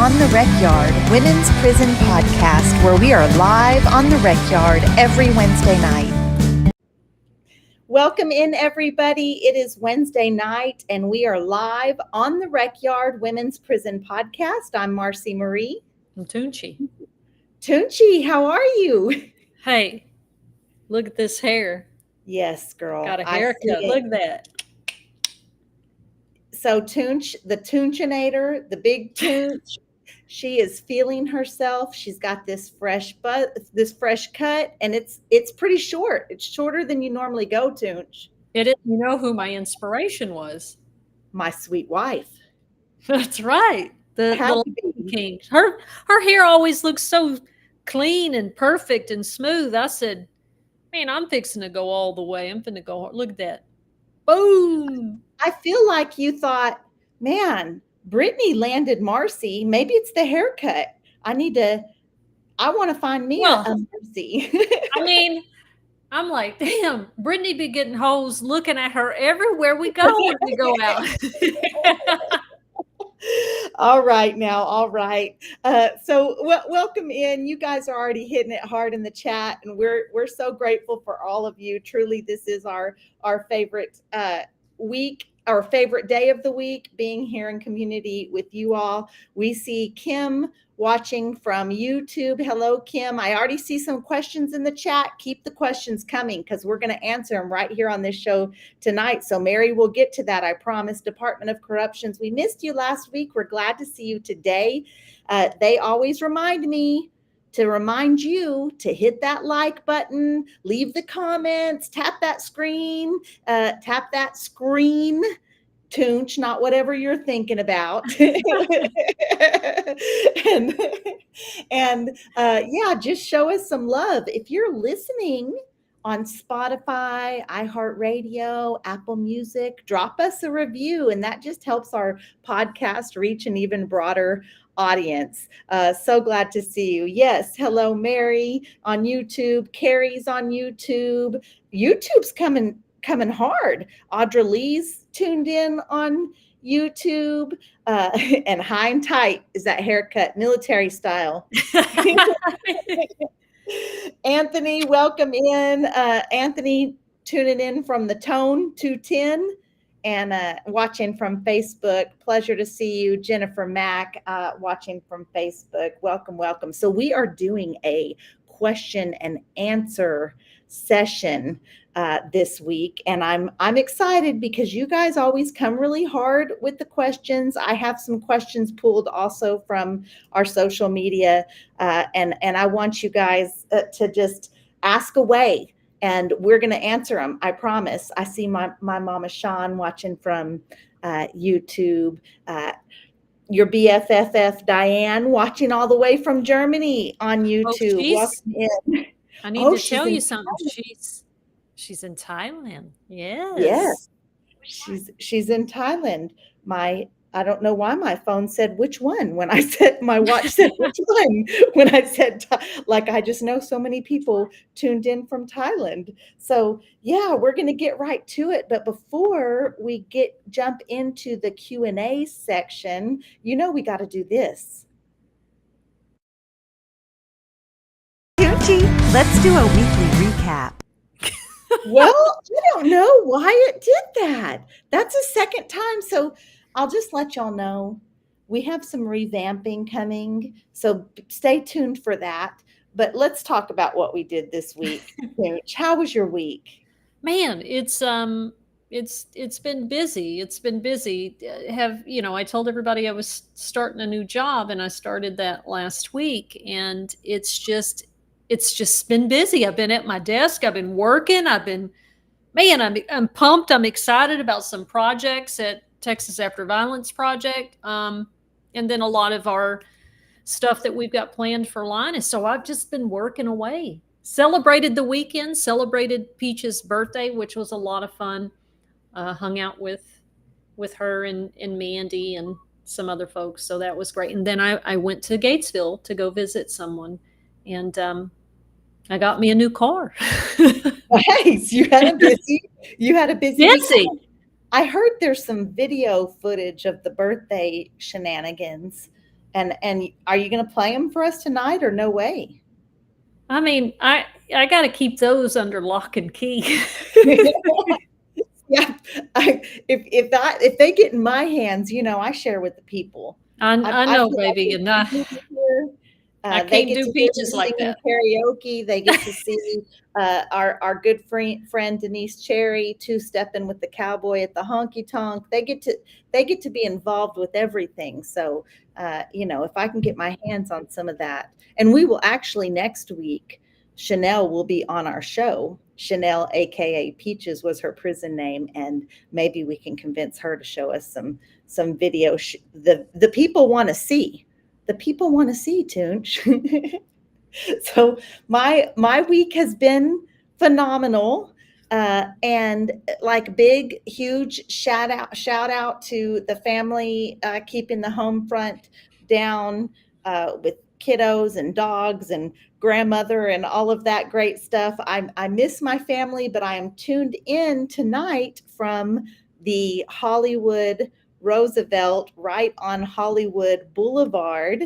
On the Rec Yard, Women's Prison Podcast, where we are live on the Rec Yard every Wednesday night. Welcome in, everybody. It is Wednesday night, and we are live on the Rec Yard, Women's Prison Podcast. I'm Marci Marie and Toonchi. Toonchi, how are you? Hey, look at this hair. Yes, girl. Got a haircut. Look at that. So Toonch, the Toonchinator, the big Toonch, she is feeling herself. She's got this fresh cut, and it's pretty short. It's shorter than you normally go, Toonch. It is. You know who my inspiration was? My sweet wife. That's right. The king. Her hair always looks so clean and perfect and smooth. I said, man, I'm fixing to go all the way. I'm finna go hard. Look at that. Boom. I feel like you thought, man, Brittany landed Marci. Maybe it's the haircut. I want to find me a Marci. I mean, I'm like, damn, Brittany be getting hoes looking at her everywhere we go when we go out. All right now. All right. So welcome in. You guys are already hitting it hard in the chat, and we're so grateful for all of you. Truly, this is our favorite week, our favorite day of the week, being here in community with you all. We see Kim watching from YouTube. Hello, Kim. I already see some questions in the chat. Keep the questions coming because we're going to answer them right here on this show tonight. So Mary will get to that, I promise. Department of Corruptions, we missed you last week. We're glad to see you today. They always remind me to remind you to hit that like button, leave the comments, tap that screen, Toonch, not whatever you're thinking about. and just show us some love. If you're listening on Spotify, iHeartRadio, Apple Music, drop us a review, and that just helps our podcast reach an even broader audience. So glad to see you. Yes, hello, Mary on YouTube. Carrie's on YouTube. YouTube's coming hard. Audra Lee's tuned in on YouTube, and high and tight is that haircut, military style. Anthony, welcome in. Anthony tuning in from the Tone 210 and watching from Facebook. Pleasure to see you. Jennifer Mack watching from Facebook. Welcome. So we are doing a question and answer session this week, and I'm excited because you guys always come really hard with the questions. I have some questions pulled also from our social media, and I want you guys to just ask away, and we're going to answer them. I promise. I see my mama Sean watching from YouTube. Your BFFF Diane watching all the way from Germany on YouTube. I need to tell you something. She's in Thailand. Yes. She's in Thailand. I don't know why my phone said which one when I said my watch said which one when I said like I just know so many people tuned in from Thailand. So yeah, we're going to get right to it. But before we jump into the Q&A section, we got to do this. Toonchi, let's do a weekly recap. Well, I don't know why it did that. That's the second time. So I'll just let y'all know we have some revamping coming. So stay tuned for that. But let's talk about what we did this week. How was your week? Man, it's been busy. It's been busy. I told everybody I was starting a new job, and I started that last week, and it's just been busy. I've been at my desk. I've been working. I'm pumped. I'm excited about some projects at Texas After Violence Project. And then a lot of our stuff that we've got planned for Linus. So I've just been working away. Celebrated the weekend, celebrated Peach's birthday, which was a lot of fun. Hung out with her and Mandy and some other folks. So that was great. And then I went to Gatesville to go visit someone. And I got me a new car. Nice. You had a busy week. I heard there's some video footage of the birthday shenanigans, And are you going to play them for us tonight or no way? I mean, I got to keep those under lock and key. Yeah, if they get in my hands, I share with the people. I I know, feel like baby, they and get to hear, I they can't get do to hear me peaches like singing that. karaoke. They get to see our good friend Denise Cherry two-stepping with the cowboy at the honky tonk. They get to be involved with everything. So if I can get my hands on some of that, and we will actually next week. Chanel will be on our show. Chanel, aka Peaches, was her prison name, and maybe we can convince her to show us some video. The people want to see. The people want to see, Toonch. So my week has been phenomenal. And like big huge shout out to the family keeping the home front down with kiddos and dogs and grandmother and all of that great stuff. I miss my family, but I am tuned in tonight from the Hollywood Roosevelt, right on Hollywood Boulevard.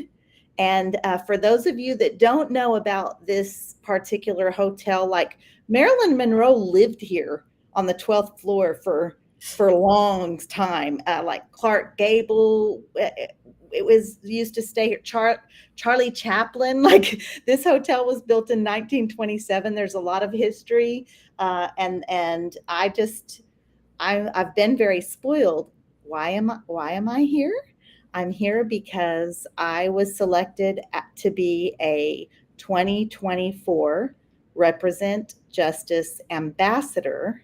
And for those of you that don't know about this particular hotel, like Marilyn Monroe lived here on the 12th floor for a long time. Like Clark Gable, it was used to stay here. Charlie Chaplin, like this hotel was built in 1927. There's a lot of history, and I've been very spoiled. Why am I here? I'm here because I was selected to be a 2024 Represent Justice Ambassador,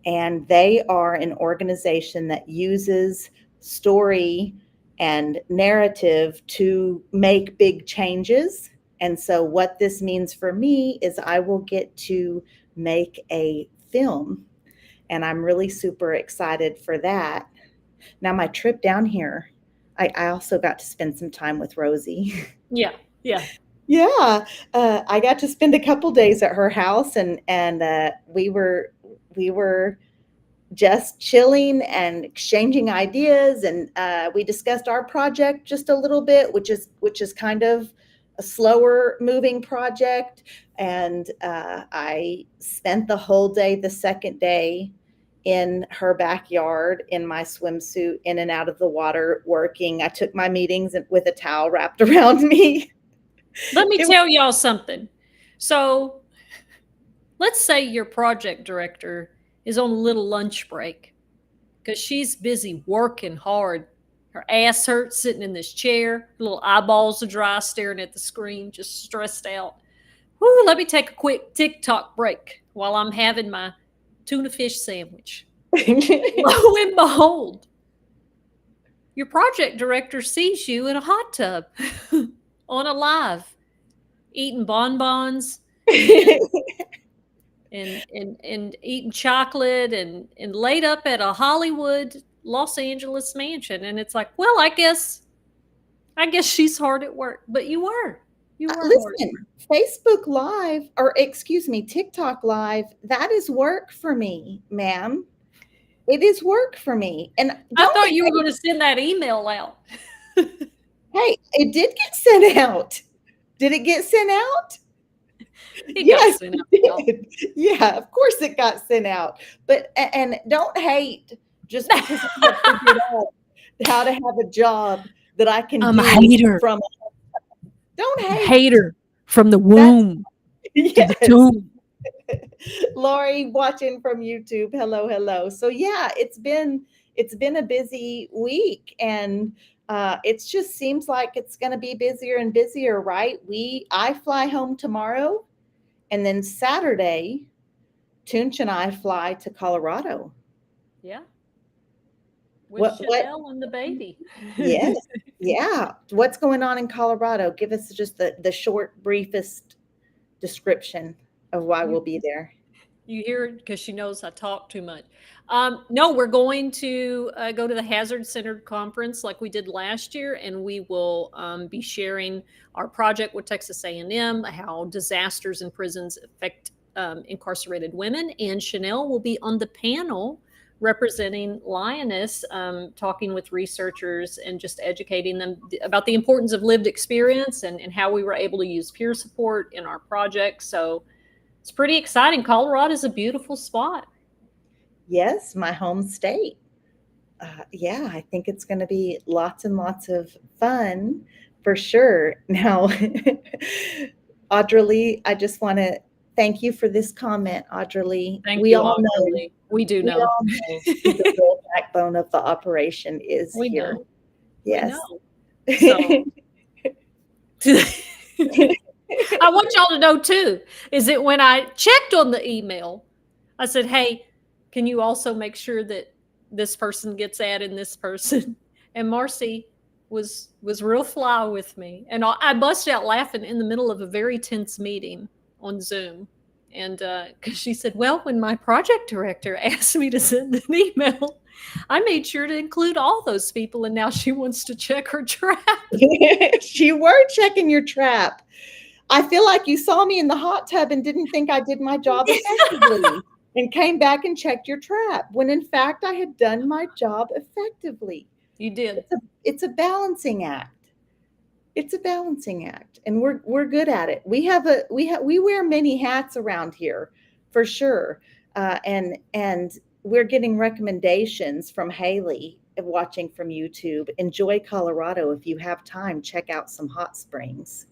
and they are an organization that uses story and narrative to make big changes. And so, what this means for me is I will get to make a film, and I'm really super excited for that. Now, my trip down here, I also got to spend some time with Rosie. Yeah, yeah. Yeah, I got to spend a couple days at her house, and we were just chilling and exchanging ideas, and we discussed our project just a little bit, which is kind of a slower moving project. And I spent the whole day, the second day, in her backyard in my swimsuit, in and out of the water, working. I took my meetings with a towel wrapped around me. Let me It tell y'all something. So let's say your project director is on a little lunch break because she's busy working hard. Her ass hurts sitting in this chair, her little eyeballs are dry staring at the screen, just stressed out. Whoo, let me take a quick TikTok break while I'm having my tuna fish sandwich. Lo and behold, your project director sees you in a hot tub on a live, eating bonbons and eating chocolate and laid up at a Hollywood Los Angeles mansion. And it's like, well, I guess she's hard at work. But you were hard at Listen, work. Facebook Live, or excuse me, TikTok Live, that is work for me, ma'am. It is work for me. And I don't thought you were hate, going to send that email out. hey, it did get sent out. Did it get sent out? It got Yes, sent out, y'all. it did. Yeah, of course it got sent out. But and don't hate just because I have figured out how to have a job that I can I'm a do hater. from. Don't hate Hater from the that. womb to the Yes. tomb. Lori watching from YouTube. Hello, hello. So yeah, it's been a busy week, and it just seems like it's going to be busier and busier, right? I fly home tomorrow, and then Saturday, Toonch and I fly to Colorado. Yeah, with What? Chanel and the baby. Yes, yeah. What's going on in Colorado? Give us just the short, briefest description of why we'll you be there. You hear it because she knows I talk too much. No, we're going to go to the Hazard Centered Conference like we did last year, and we will be sharing our project with Texas A&M, how disasters in prisons affect incarcerated women. And Chanel will be on the panel representing Lioness, talking with researchers and just educating them about the importance of lived experience and how we were able to use peer support in our project. So it's pretty exciting. Colorado is a beautiful spot. Yes, my home state. Yeah, I think it's going to be lots and lots of fun for sure. Now, Audra Lee, I just want to thank you for this comment, Audra Lee. Thank We you, all know, Audrey. We do we know. all know who the real backbone of the operation is We here. know. Yes. We know. So I want y'all to know too, is that when I checked on the email, I said, hey, can you also make sure that this person gets added and this person? And Marci was real fly with me. And I busted out laughing in the middle of a very tense meeting on Zoom. And because she said, well, when my project director asked me to send an email, I made sure to include all those people. And now she wants to check her trap. You were checking your trap. I feel like you saw me in the hot tub and didn't think I did my job effectively and came back and checked your trap when in fact I had done my job effectively. You did. It's a balancing act. It's a balancing act, and we're good at it. We wear many hats around here for sure. And we're getting recommendations from Haley watching from YouTube. Enjoy Colorado. If you have time, check out some hot springs.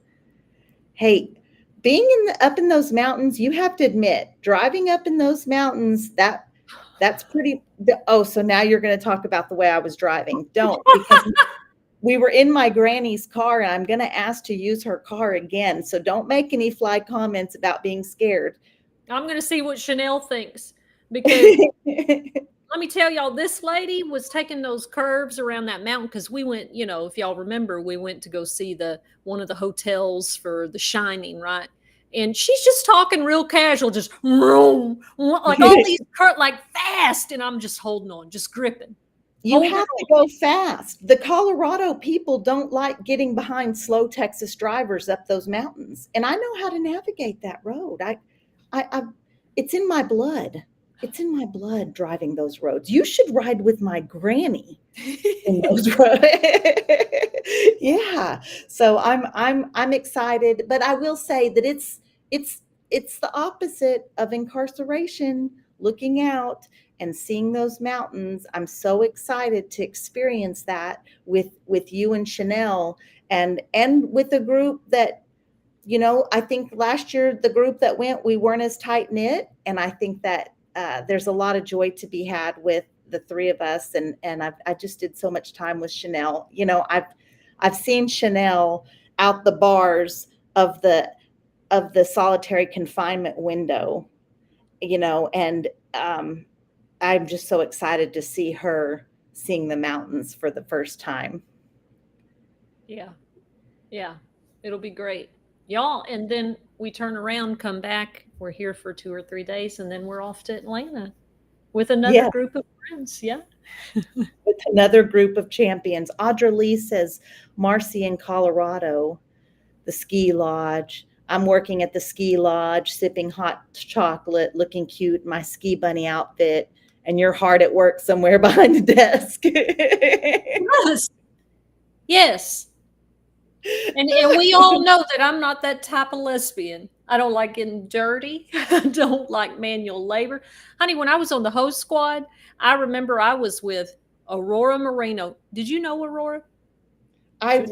Hey, being up in those mountains, you have to admit, driving up in those mountains, that's pretty. Oh, so now you're going to talk about the way I was driving. Don't, because we were in my granny's car, and I'm going to ask to use her car again. So don't make any fly comments about being scared. I'm going to see what Chanel thinks, because let me tell y'all, this lady was taking those curves around that mountain because we went, if y'all remember, we went to go see one of the hotels for The Shining, right? And she's just talking real casual, just like all these like fast, and I'm just holding on, just gripping. You have to go fast. The Colorado people don't like getting behind slow Texas drivers up those mountains, and I know how to navigate that road. It's in my blood. It's in my blood driving those roads. You should ride with my granny in those roads. Yeah. So I'm excited, but I will say that it's the opposite of incarceration, looking out and seeing those mountains. I'm so excited to experience that with you and Chanel and with a group that, I think last year, the group that went, we weren't as tight knit. And I think that there's a lot of joy to be had with the three of us. And I just did so much time with Chanel. I've seen Chanel out the bars of the solitary confinement window, and I'm just so excited to see her seeing the mountains for the first time. Yeah. It'll be great. Y'all, and then we turn around, come back. We're here for 2 or 3 days, and then we're off to Atlanta with another group of friends. Yeah. With another group of champions. Audra Lee says, Marci in Colorado, the ski lodge. I'm working at the ski lodge, sipping hot chocolate, looking cute, my ski bunny outfit, and you're hard at work somewhere behind the desk. Yes. And we all know that I'm not that type of lesbian. I don't like getting dirty. I don't like manual labor. Honey, when I was on the host squad, I remember I was with Aurora Moreno. Did you know Aurora? I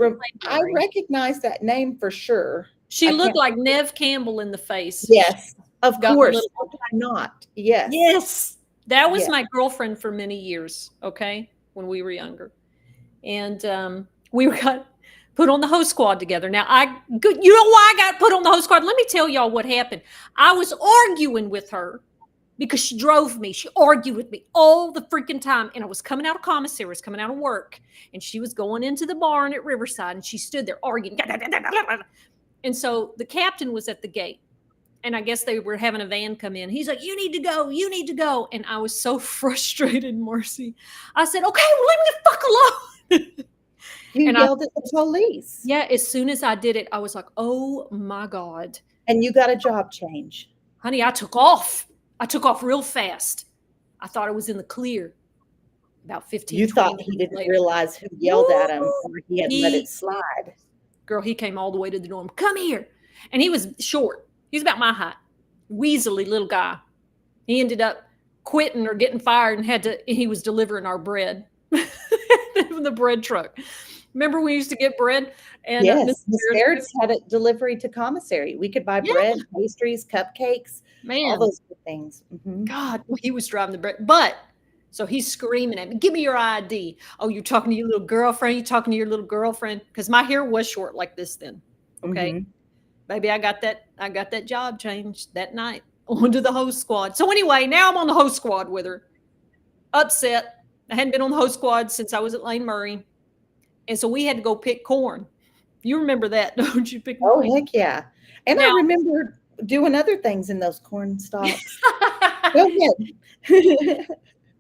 recognize that name for sure. She looked like Neve Campbell in the face. Yes, of course. How could I not? Yes. Yes. That was my girlfriend for many years, okay, when we were younger. And we got put on the host squad together. Now, you know why I got put on the host squad? Let me tell y'all what happened. I was arguing with her because she drove me. She argued with me all the freaking time. And I was coming out of commissary, I was coming out of work, and she was going into the barn at Riverside, and she stood there arguing. And so the captain was at the gate, and I guess they were having a van come in. He's like, you need to go. You need to go. And I was so frustrated, Marci. I said, okay, well, leave me the fuck alone. You yelled at the police. Yeah, as soon as I did it, I was like, oh my God. And you got a job change. Honey, I took off. I took off real fast. I thought I was in the clear. About 15, You 20 thought he minutes didn't later. realize who yelled at him, Woo! or he had let it slide. Girl, he came all the way to the dorm. Come here. And he was short. He's about my height. Weaselly little guy. He ended up quitting or getting fired and he was delivering our bread from the bread truck. Remember we used to get bread? And Yes, Miss Baird's had a delivery to commissary. We could buy yeah, bread, pastries, cupcakes, all man, those good things. Mm-hmm. God, he was driving the bread. But so he's screaming at me, give me your ID. Oh, you're talking to your little girlfriend? You talking to your little girlfriend? Because my hair was short like this then. Okay. Mm-hmm. Baby, I got that job changed that night onto the host squad. So anyway, now I'm on the host squad with her. Upset. I hadn't been on the host squad since I was at Lane Murray. And so we had to go pick corn. You remember that, don't you? Picking Oh, corn. heck yeah. And Now, I remember doing other things in those corn stalks. Go ahead.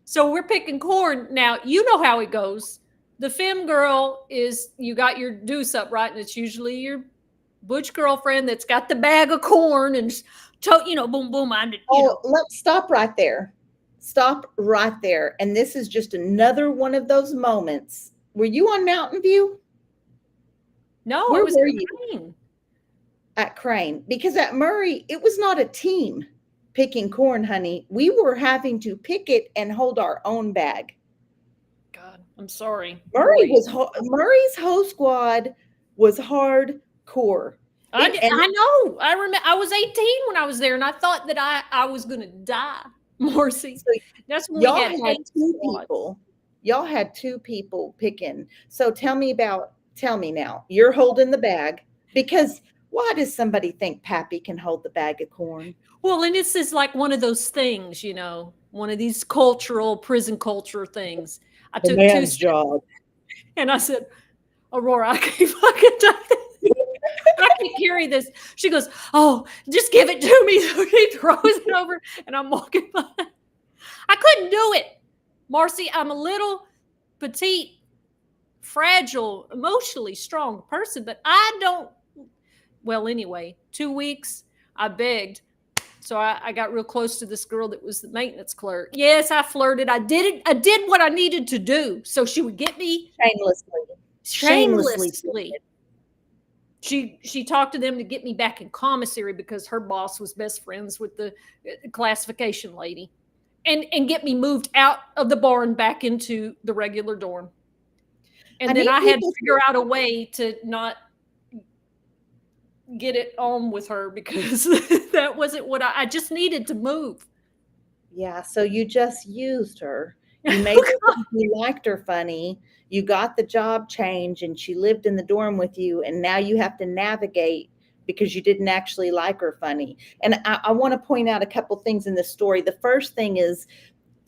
so we're picking corn. Now, you know how it goes. The femme girl is, you got your deuce up, right? And it's usually your butch girlfriend that's got the bag of corn and, boom, boom. Let's stop right there. Stop right there. And this is just another one of those moments. Were you on Mountain View? No, Where it was were you? Crane. At Crane. Because at Murray, it was not a team picking corn, honey. We were having to pick it and hold our own bag. God, I'm sorry. Murray's host squad was hardcore. I know. I remember I was 18 when I was there, and I thought that I was going to die. Marci. So that's when y'all we had had 8 two squads. people. Y'all had two people picking. So tell me now. You're holding the bag, because why does somebody think Pappy can hold the bag of corn? Well, and this is like one of those things, one of these prison culture things. I The took man's job. and I said, Aurora, I can't fucking do this. I can't carry this. She goes, oh, just give it to me. So he throws it over, and I'm walking by. I couldn't do it. Marci, I'm a little petite, fragile, emotionally strong person, but I don't. Well, anyway, 2 weeks, I begged. So I got real close to this girl that was the maintenance clerk. Yes, I flirted. I did it. I did what I needed to do so she would get me shamelessly. She talked to them to get me back in commissary because her boss was best friends with the classification lady, and get me moved out of the barn back into the regular dorm. And then I had to figure out a way to not get it on with her because that wasn't what I just needed to move. Yeah, so you just used her. You made her think you liked her funny. You got the job change, and she lived in the dorm with you, and now you have to navigate because you didn't actually like her funny. And I want to point out a couple things in this story. The first thing is,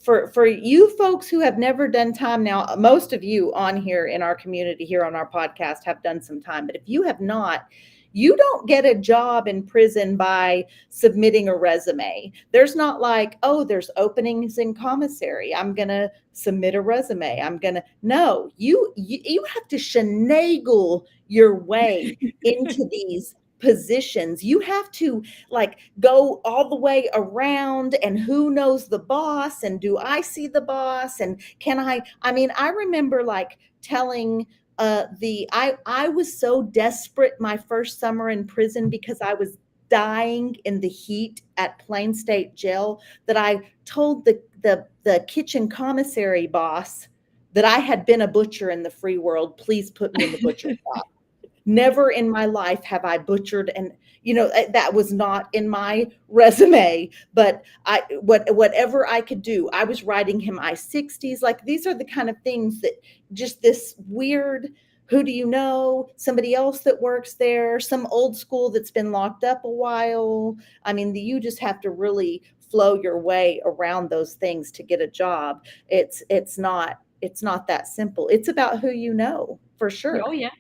for you folks who have never done time, now most of you on here in our community here on our podcast have done some time, but if you have not, you don't get a job in prison by submitting a resume. There's not like, oh, there's openings in commissary, I'm gonna submit a resume. No, you have to finagle your way into these positions. You have to like go all the way around, and who knows the boss, and do I see the boss, and I remember like telling I was so desperate my first summer in prison because I was dying in the heat at Plain State Jail that I told the kitchen commissary boss that I had been a butcher in the free world. Please put me in the butcher shop. Never in my life have I butchered, and that was not in my resume, but whatever I could do, I was writing him I-60s. Like, these are the kind of things that just this weird, who do you know, somebody else that works there, some old school that's been locked up a while. You just have to really flow your way around those things to get a job. It's not that simple. It's about who you know, for sure. Oh yeah,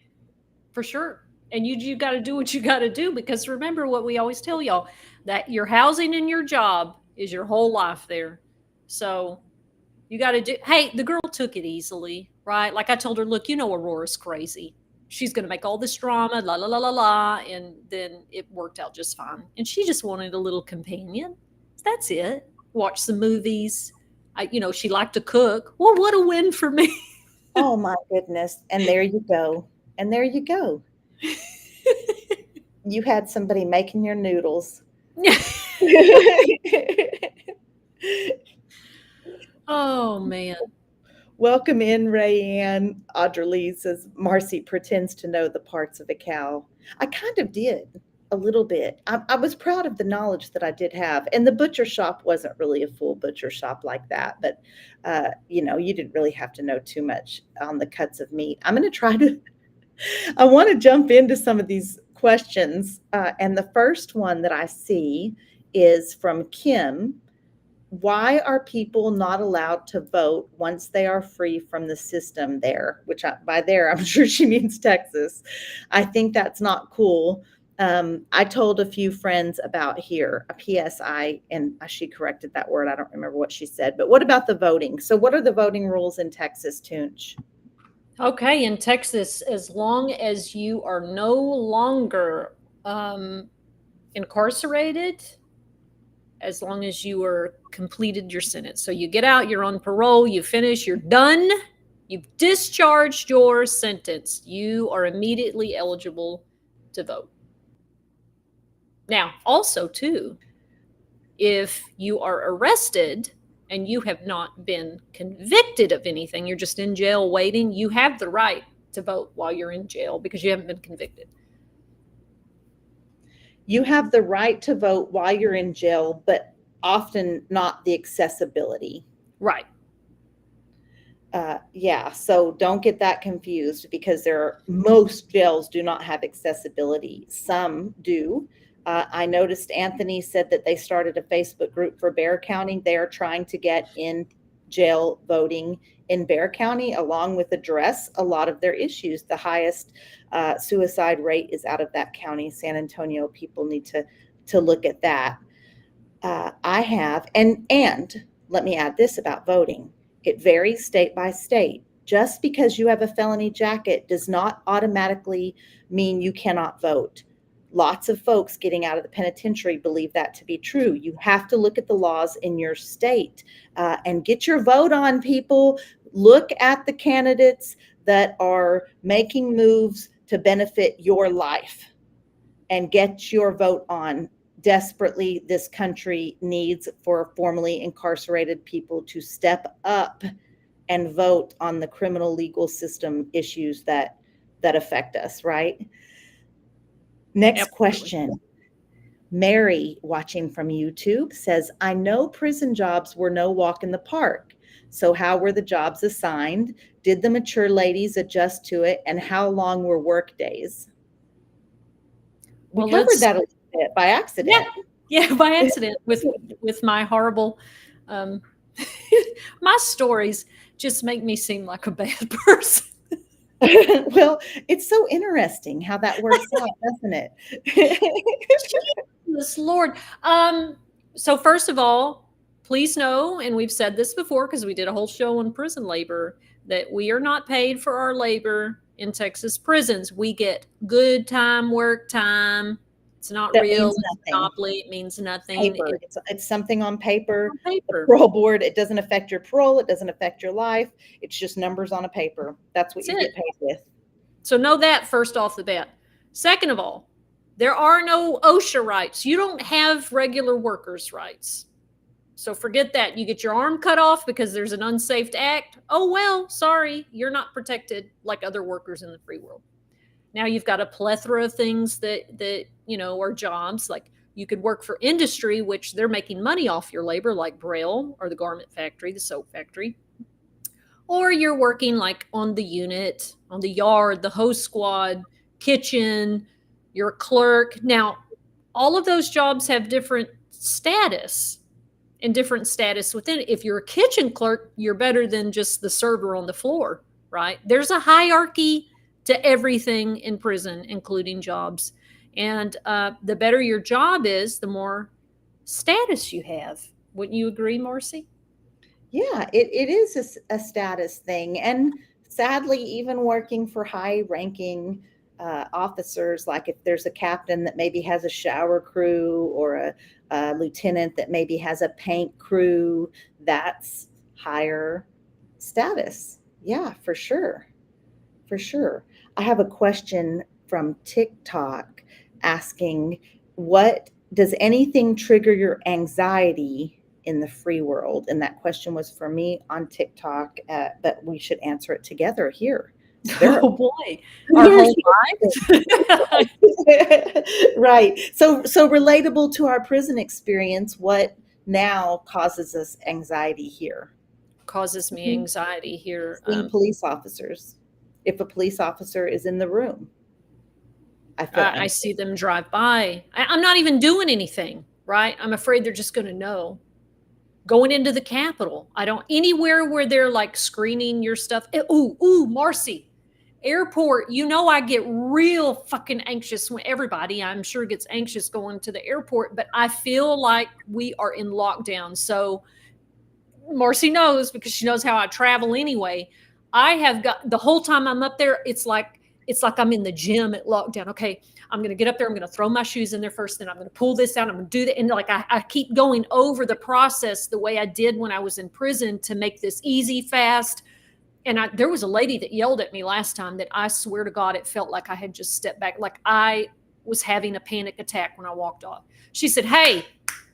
for sure. And you got to do what you got to do, because remember what we always tell y'all, that your housing and your job is your whole life there. So you got to do. Hey, the girl took it easily, right? Like I told her, look, Aurora's crazy. She's going to make all this drama, la la la la la, and then it worked out just fine. And she just wanted a little companion. That's it. Watch some movies, She liked to cook. Well, what a win for me. Oh my goodness. And there you go. And there you go. You had somebody making your noodles. Oh man. Welcome in, Rayanne. Audrey Lee says Marci pretends to know the parts of a cow. I kind of did a little bit. I was proud of the knowledge that I did have. And the butcher shop wasn't really a full butcher shop like that. But, you didn't really have to know too much on the cuts of meat. I'm going to try to, I want to jump into some of these questions. And the first one that I see is from Kim. Why are people not allowed to vote once they are free from the system there? By there, I'm sure she means Texas. I think that's not cool. I told a few friends about here, a PSI, and she corrected that word. I don't remember what she said. But what about the voting? So what are the voting rules in Texas, Toonch? Okay, in Texas, as long as you are no longer incarcerated, as long as you are completed your sentence. So you get out, you're on parole, you finish, you're done, you've discharged your sentence, you are immediately eligible to vote. Now, also, too, if you are arrested and you have not been convicted of anything, you're just in jail waiting, you have the right to vote while you're in jail because you haven't been convicted. You have the right to vote while you're in jail, but often not the accessibility. Right. Yeah, so don't get that confused because most jails do not have accessibility. Some do. I noticed Anthony said that they started a Facebook group for Bexar County. They are trying to get in jail voting in Bexar County, along with address a lot of their issues. The highest suicide rate is out of that county, San Antonio. People need to look at that. I have, and let me add this about voting. It varies state by state. Just because you have a felony jacket does not automatically mean you cannot vote. Lots of folks getting out of the penitentiary believe that to be true. You have to look at the laws in your state and get your vote on, people. Look at the candidates that are making moves to benefit your life and get your vote on. Desperately, this country needs for formerly incarcerated people to step up and vote on the criminal legal system issues that affect us, right? Next Absolutely. question. Mary, watching from YouTube, says, I know prison jobs were no walk in the park. So how were the jobs assigned? Did the mature ladies adjust to it? And how long were work days? We covered that a little bit by accident. Yeah, by accident with my horrible my stories just make me seem like a bad person. Well, it's so interesting how that works out, doesn't it? Yes, Lord. So first of all, please know, and we've said this before because we did a whole show on prison labor, that we are not paid for our labor in Texas prisons. We get good time, work time. It's not That real. means It's nothing. monopoly. It means nothing. Paper. It's something on paper. On paper. The parole board, it doesn't affect your parole. It doesn't affect your life. It's just numbers on a paper. That's what you get paid with. So know that first off the bat. Second of all, there are no OSHA rights. You don't have regular workers' rights. So forget that. You get your arm cut off because there's an unsafe act. Oh, well, sorry. You're not protected like other workers in the free world. Now you've got a plethora of things that are jobs. Like you could work for industry, which they're making money off your labor, like Braille or the garment factory, the soap factory. Or you're working like on the unit, on the yard, the hose squad, kitchen, you're a clerk. Now, all of those jobs have different status and different status within it. If you're a kitchen clerk, you're better than just the server on the floor, right? There's a hierarchy to everything in prison, including jobs. And the better your job is, the more status you have. Wouldn't you agree, Marci? Yeah, it is a status thing. And sadly, even working for high ranking officers, like if there's a captain that maybe has a shower crew or a lieutenant that maybe has a paint crew, that's higher status. Yeah, for sure. For sure. I have a question from TikTok asking, what does anything trigger your anxiety in the free world? And that question was for me on TikTok, but we should answer it together here. So Oh boy, our whole lives. right. So relatable to our prison experience, what now causes us anxiety here? Causes me anxiety here. Seeing police officers. If a police officer is in the room, I feel I anxious. see them drive by. I'm not even doing anything, right? I'm afraid they're just going to know. Going into the Capitol, I don't anywhere where they're like screening your stuff. Ooh, Marci, airport. You know, I get real fucking anxious when everybody, I'm sure, gets anxious going to the airport, but I feel like we are in lockdown. So Marci knows because she knows how I travel anyway. I have got the whole time I'm up there, it's like I'm in the gym at lockdown. Okay, I'm gonna get up there, I'm gonna throw my shoes in there first, then I'm gonna pull this out, I'm gonna do that. And like I keep going over the process the way I did when I was in prison to make this easy, fast. And there was a lady that yelled at me last time that I swear to God, it felt like I had just stepped back, like I was having a panic attack when I walked off. She said, "Hey,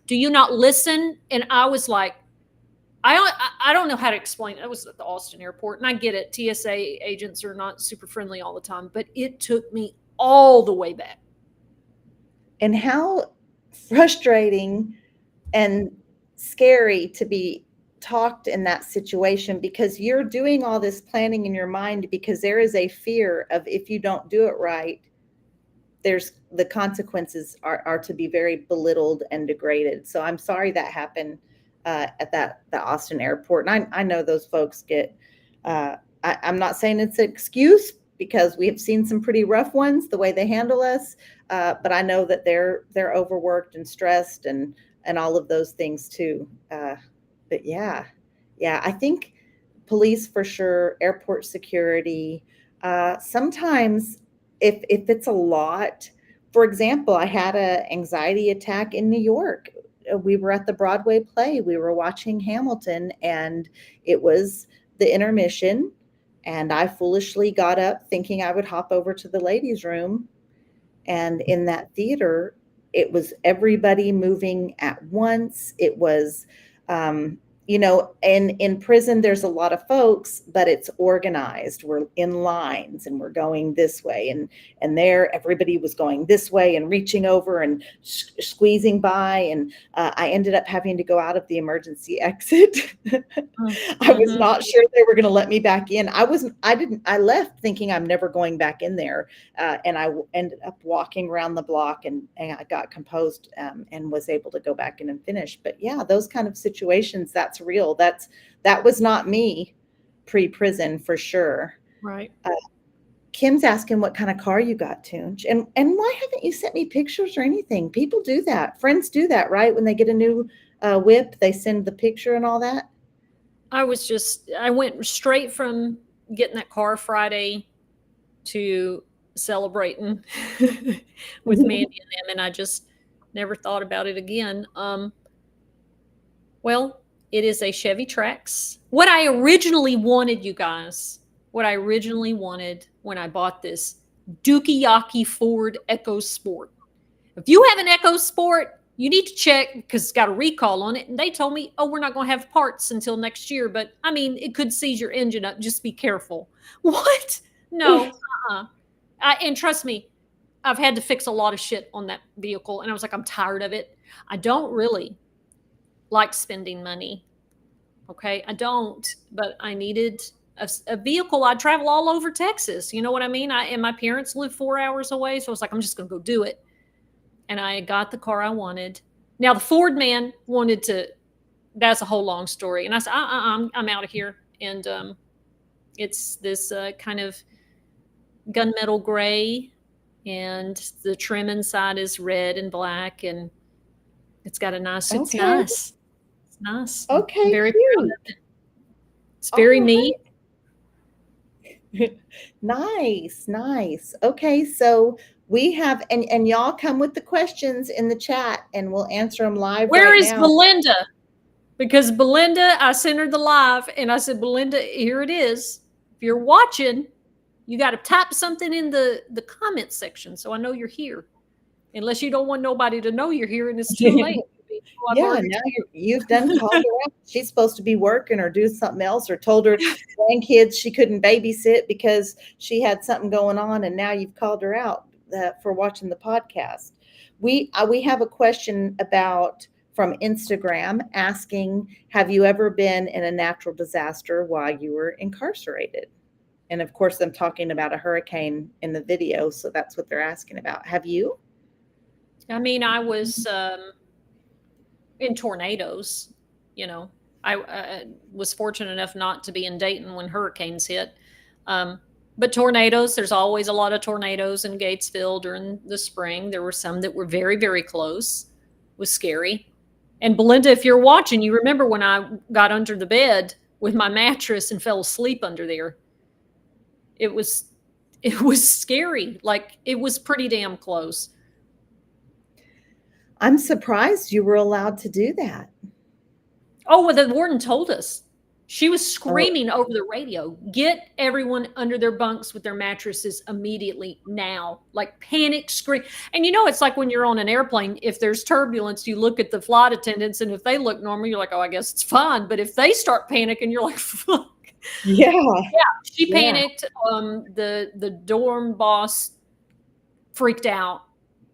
do you not listen?" And I was like, I don't know how to explain it. I was at the Austin airport, and I get it. TSA agents are not super friendly all the time, but it took me all the way back. And how frustrating and scary to be talked in that situation, because you're doing all this planning in your mind because there is a fear of, if you don't do it right, there's the consequences are to be very belittled and degraded. So I'm sorry that happened at the Austin airport. And I know those folks get, I'm not saying it's an excuse, because we have seen some pretty rough ones, the way they handle us. But I know that they're overworked and stressed and all of those things too. But yeah, I think police for sure, airport security. Sometimes if it's a lot, for example, I had an anxiety attack in New York. We were at the Broadway play. We were watching Hamilton, and it was the intermission. And I foolishly got up thinking I would hop over to the ladies' room. And in that theater, it was everybody moving at once. It was, in prison, there's a lot of folks, but it's organized. We're in lines and we're going this way. And there, everybody was going this way and reaching over and squeezing by. And I ended up having to go out of the emergency exit. I was not sure they were going to let me back in. I left thinking I'm never going back in there. And I ended up walking around the block and I got composed and was able to go back in and finish. But yeah, those kind of situations, that's real. That was not me pre-prison for sure. Right. Kim's asking what kind of car you got, Toonch. And why haven't you sent me pictures or anything? People do that. Friends do that, right? When they get a new whip, they send the picture and all that. I went straight from getting that car Friday to celebrating with Mandy and them, and I just never thought about it again. Well, it is a Chevy Trax. What I originally wanted, you guys, when I bought this Dukeyaki Ford EcoSport. If you have an EcoSport, you need to check because it's got a recall on it. And they told me, oh, we're not going to have parts until next year. But I mean, it could seize your engine up. Just be careful. What? No. And trust me, I've had to fix a lot of shit on that vehicle. And I was like, I'm tired of it. I don't really like spending money. Okay. I don't, but I needed a vehicle. I'd travel all over Texas. You know what I mean? And my parents live 4 hours away. So I was like, I'm just going to go do it. And I got the car I wanted. Now the Ford man wanted to, that's a whole long story. And I said, I'm out of here. And it's this kind of gunmetal gray, and the trim inside is red and black, and it's got a nice, it's nice. It's nice. Okay. I'm very proud of it. It's very neat. Nice. Okay, so we have, and y'all come with the questions in the chat and we'll answer them live. Where right is now. Belinda? because Belinda, I sent her the live and I said, Belinda, here it is. If you're watching, you got to type something in the comment section so I know you're here. Unless you don't want nobody to know you're here and it's too late. So I've Yeah, already now you've done called her out. She's supposed to be working or do something else, or told her grandkids she couldn't babysit because she had something going on, and now you've called her out for watching the podcast. We have a question about from Instagram asking, have you ever been in a natural disaster while you were incarcerated? And of course, I'm talking about a hurricane in the video, so that's what they're asking about. Have you? I mean, I was in tornadoes. I was fortunate enough not to be in Dayton when hurricanes hit. But tornadoes, there's always a lot of tornadoes in Gatesville during the spring. There were some that were very, very close. It was scary. And Belinda, if you're watching, you remember when I got under the bed with my mattress and fell asleep under there. It was scary. Like, it was pretty damn close. I'm surprised you were allowed to do that. Oh, well, the warden told us. She was screaming over the radio, get everyone under their bunks with their mattresses immediately now. Like, panic scream. And it's like when you're on an airplane, if there's turbulence, you look at the flight attendants, and if they look normal, you're like, oh, I guess it's fine. But if they start panicking, you're like, fuck. Yeah. She panicked. The dorm boss freaked out.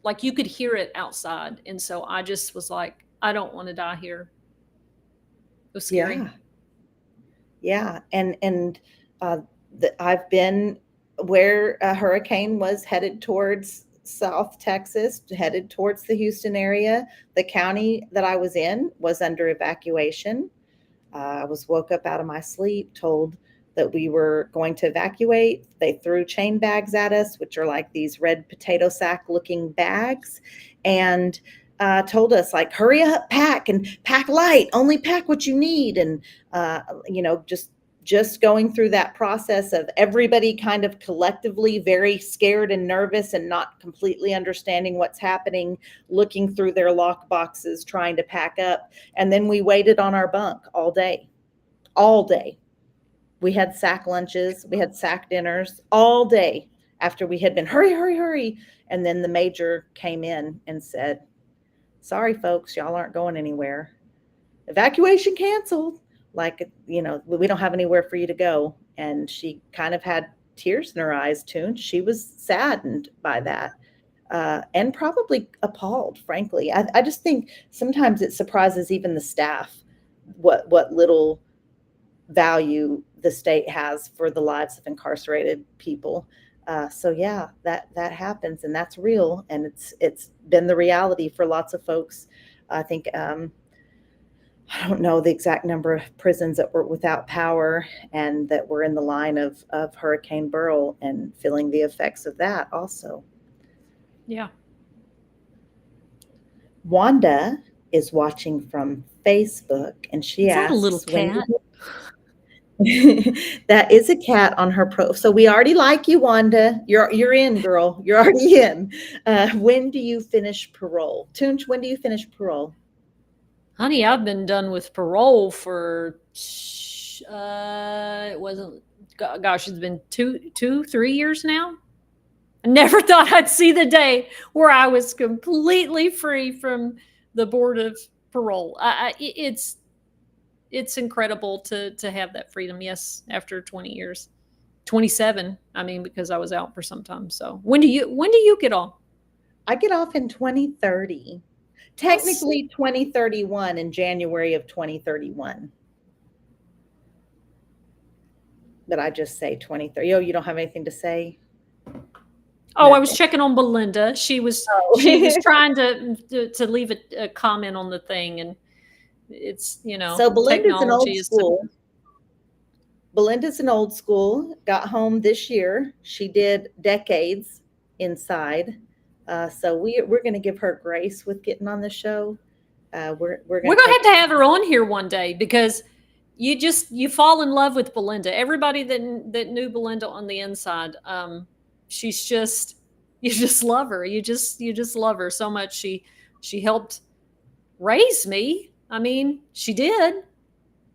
Like, you could hear it outside. And so I just was like, I don't want to die here. It was scary. Yeah. And I've been where a hurricane was headed towards South Texas, headed towards the Houston area. The county that I was in was under evacuation. I was woke up out of my sleep, told that we were going to evacuate. They threw chain bags at us, which are like these red potato sack looking bags, and told us, like, hurry up, pack, and pack light, only pack what you need. And just going through that process of everybody kind of collectively very scared and nervous and not completely understanding what's happening, looking through their lock boxes, trying to pack up. And then we waited on our bunk all day. We had sack lunches, we had sack dinners all day after we had been hurry, hurry, hurry. And then the major came in and said, sorry, folks, y'all aren't going anywhere. Evacuation canceled. Like, we don't have anywhere for you to go. And she kind of had tears in her eyes, Toon. She was saddened by that, and probably appalled, frankly. I just think sometimes it surprises even the staff what little value the state has for the lives of incarcerated people. So yeah, that happens, and that's real, and it's been the reality for lots of folks. I think I don't know the exact number of prisons that were without power and that were in the line of Hurricane Beryl and feeling the effects of that also. Yeah. Wanda is watching from Facebook, and she asks, a little cat? That is a cat on her pro. So we already like you, Wanda. You're in, girl. You're already in. When do you finish parole? Toonch, when do you finish parole? Honey, I've been done with parole for it wasn't, gosh, it's been 3 years now. I never thought I'd see the day where I was completely free from the board of parole. It's incredible to have that freedom. Yes, after 20 years, 27. I mean, because I was out for some time. So when do you get off? I get off in 2030. Technically 2031, in January of 2031. But I just say 2030. Oh, you don't have anything to say? Oh, nothing. I was checking on Belinda. She was trying to leave a comment on the thing, and it's, so Belinda's an old school. Belinda's an old school. Got home this year. She did decades inside. So we're going to give her grace with getting on the show. We're going to have her on here one day, because you fall in love with Belinda. Everybody that knew Belinda on the inside, she's just, you just love her. You just love her so much. She helped raise me. I mean, she did.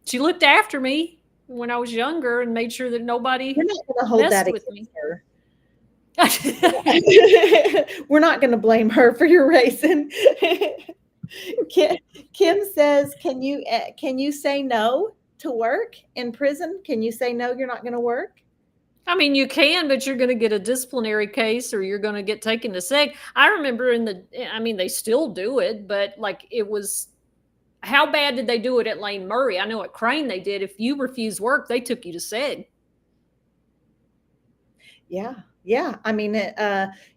She looked after me when I was younger and made sure that nobody We're not going to hold messed that with me. against her. We're not going to blame her for your racing. Kim says, can you say no to work in prison? Can you say no, you're not going to work? I mean, you can, but you're going to get a disciplinary case or you're going to get taken to SEG. I remember I mean, they still do it, but like it was, how bad did they do it at Lane Murray? I know at Crane they did. If you refused work, they took you to SEG. Yeah. Yeah. I mean,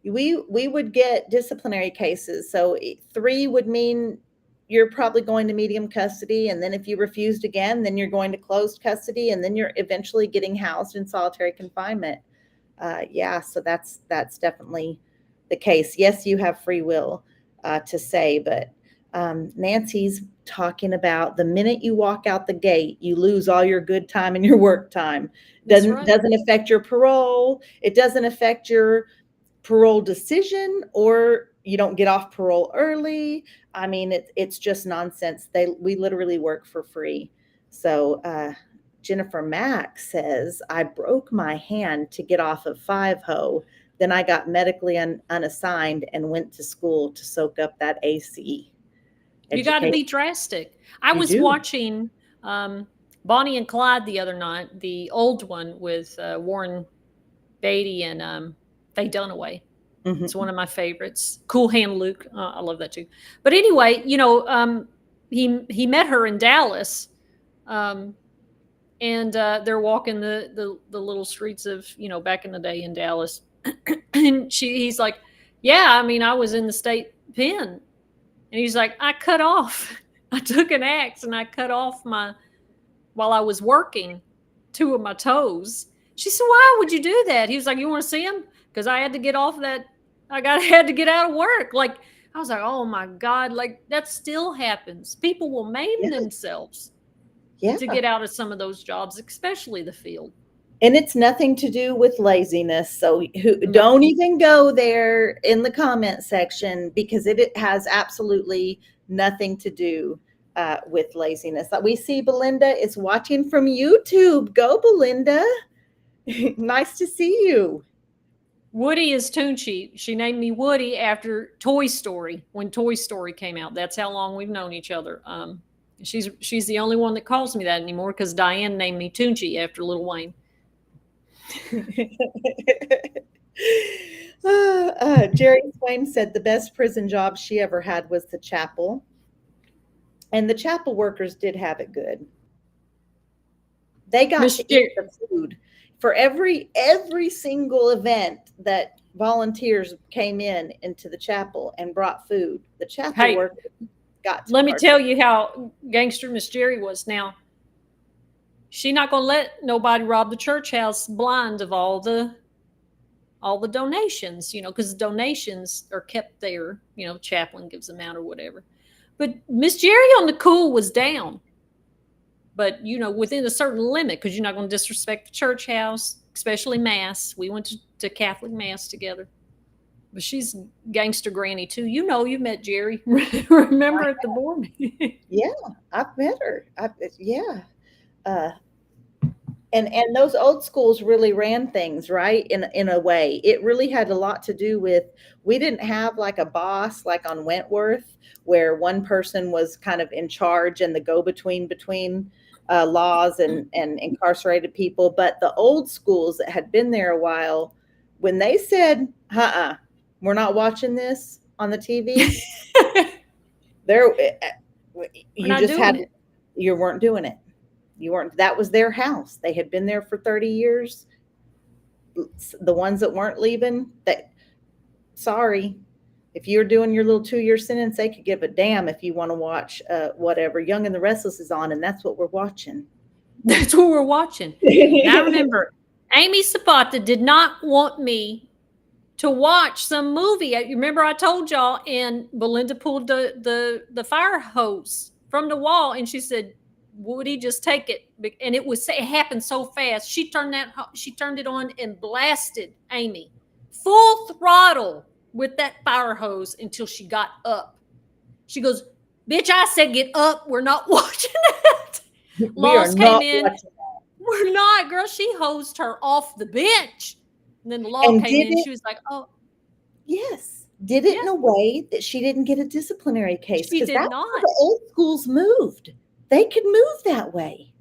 we would get disciplinary cases. So 3 would mean you're probably going to medium custody. And then if you refused again, then you're going to closed custody. And then you're eventually getting housed in solitary confinement. Yeah. So that's definitely the case. Yes, you have free will to say, but Nancy's talking about the minute you walk out the gate, you lose all your good time and your work time. Doesn't affect your parole. It doesn't affect your parole decision, or you don't get off parole early. I mean, it's just nonsense. We literally work for free. So Jennifer Mack says, I broke my hand to get off of 5-ho. Then I got medically unassigned and went to school to soak up that AC. You got to be drastic. I was watching Bonnie and Clyde the other night, the old one with Warren Beatty and Faye Dunaway. Mm-hmm. It's one of my favorites. Cool Hand Luke. I love that too. But anyway, you know, he met her in Dallas, and they're walking the little streets of, you know, back in the day in Dallas, and he's like, yeah, I mean, I was in the state pen. And he's like, I took an axe and I cut off while I was working, 2 of my toes. She said, why would you do that? He was like, you want to see him? Because I had to get off that. Had to get out of work. Like, I was like, oh my God, like that still happens. People will maim themselves to get out of some of those jobs, especially the field. And it's nothing to do with laziness. So don't even go there in the comment section, because it has absolutely nothing to do with laziness. We see Belinda is watching from YouTube. Go, Belinda. Nice to see you. Woody is Toonchi. She named me Woody after Toy Story, when Toy Story came out. That's how long we've known each other. She's the only one that calls me that anymore, because Diane named me Toonchi after Lil Wayne. Jerry Swain said the best prison job she ever had was the chapel, and the chapel workers did have it good. They got to eat the food for every single event that volunteers came into the chapel and brought food. The chapel workers got to. Let me tell you how gangster Miss Jerry was. Now, she's not going to let nobody rob the church house blind of all the donations, you know, because donations are kept there. You know, chaplain gives them out or whatever. But Miss Jerry on the cool was down. But, you know, within a certain limit, because you're not going to disrespect the church house, especially Mass. We went to Catholic Mass together. But she's gangster granny, too. You know, you met Jerry. Remember at the board meeting? Yeah, I've met her. And those old schools really ran things, right? In a way, it really had a lot to do with, we didn't have like a boss like on Wentworth, where one person was kind of in charge and the go-between between laws and incarcerated people. But the old schools that had been there a while, when they said, we're not watching this on the TV, you weren't doing it. That was their house. They had been there for 30 years. The ones that weren't leaving, sorry, if you're doing your little 2-year sentence, they could give a damn if you want to watch whatever Young and the Restless is on, and that's what we're watching. That's what we're watching. And I remember Amy Zapata did not want me to watch some movie. You remember I told y'all, and Belinda pulled the fire hose from the wall, and she said, Woody, just take it. And it happened so fast. She turned it on and blasted Amy full throttle with that fire hose until she got up. She goes, Bitch, I said, get up. We're not watching it. We are Laws came not in. watching. We're not, girl. She hosed her off the bench. And then the law And came did in. it, She was like, oh, yes, did it yeah, in a way that she didn't get a disciplinary case, she because did that's how not. the old schools moved. They could move that way.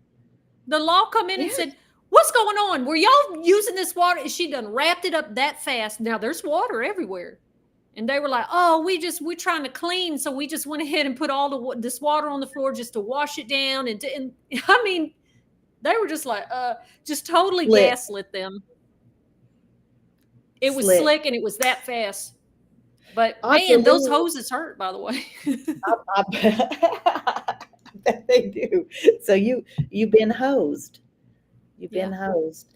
The law come in and Yes. said, what's going on? Were y'all using this water? And she done wrapped it up that fast. Now there's water everywhere. And they were like, oh, we're trying to clean. So we just went ahead and put all this water on the floor just to wash it down. And I mean, they were just like, just totally Slick, gaslit them. It was slick. slick and it was that fast. But man, those Audrey, hoses hurt, by the way. I bet they do. So you've been hosed. You've Yeah. been hosed.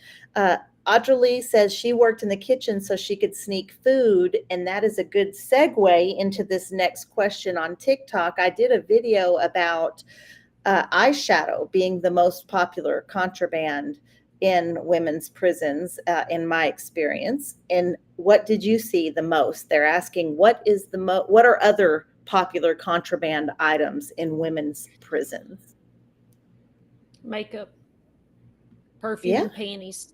Audrey says she worked in the kitchen so she could sneak food, and that is a good segue into this next question on TikTok. I did a video about eyeshadow being the most popular contraband in women's prisons, in my experience. And what did you see the most? They're asking what are other popular contraband items in women's prisons? Makeup, perfume, Yeah, and panties.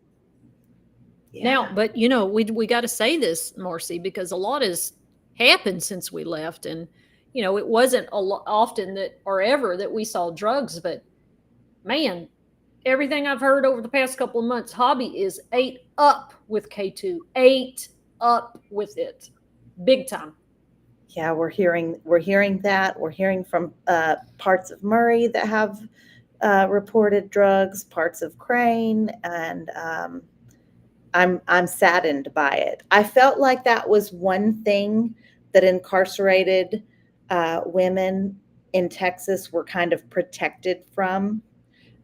Now, yeah. but we got to say this, Marci, because a lot has happened since we left, and it wasn't often that or ever that we saw drugs, but man, everything I've heard over the past couple of months, Hobby is ate up with K2, ate up with it, big time. Yeah, we're hearing that. We're hearing from parts of Murray that have reported drugs, parts of Crane, and I'm saddened by it. I felt like that was one thing that incarcerated women in Texas were kind of protected from,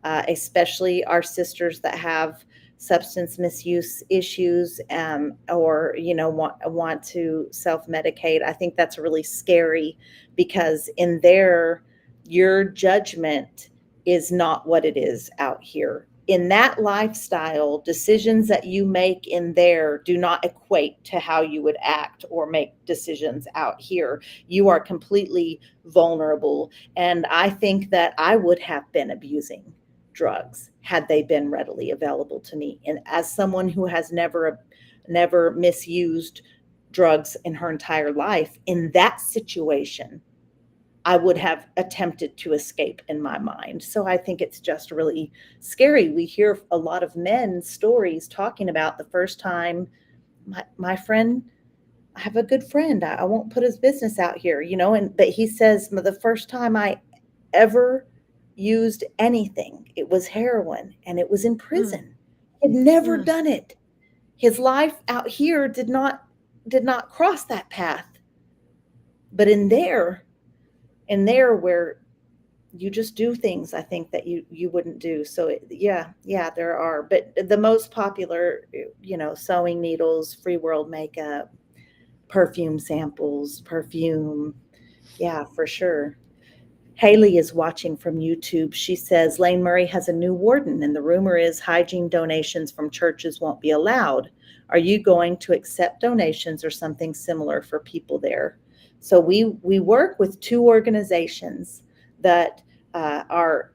especially our sisters that have substance misuse issues, or want to self-medicate. I think that's really scary, because in there, your judgment is not what it is out here. In that lifestyle, decisions that you make in there do not equate to how you would act or make decisions out here. You are completely vulnerable, and I think that I would have been abusing drugs had they been readily available to me. And as someone who has never misused drugs in her entire life, in that situation, I would have attempted to escape in my mind. So I think it's just really scary. We hear a lot of men's stories talking about the first time my friend, I have a good friend, I won't put his business out here, but he says the first time I ever used anything, it was heroin, and it was in Mm, prison. He had never mm. done it. His life out here did not cross that path. But in there where you just do things, I think that you wouldn't do. So yeah, there are. But the most popular, sewing needles, free world makeup, perfume samples, perfume. Yeah, for sure. Haley is watching from YouTube. She says Lane Murray has a new warden, and the rumor is hygiene donations from churches won't be allowed. Are you going to accept donations or something similar for people there? So we work with two organizations that are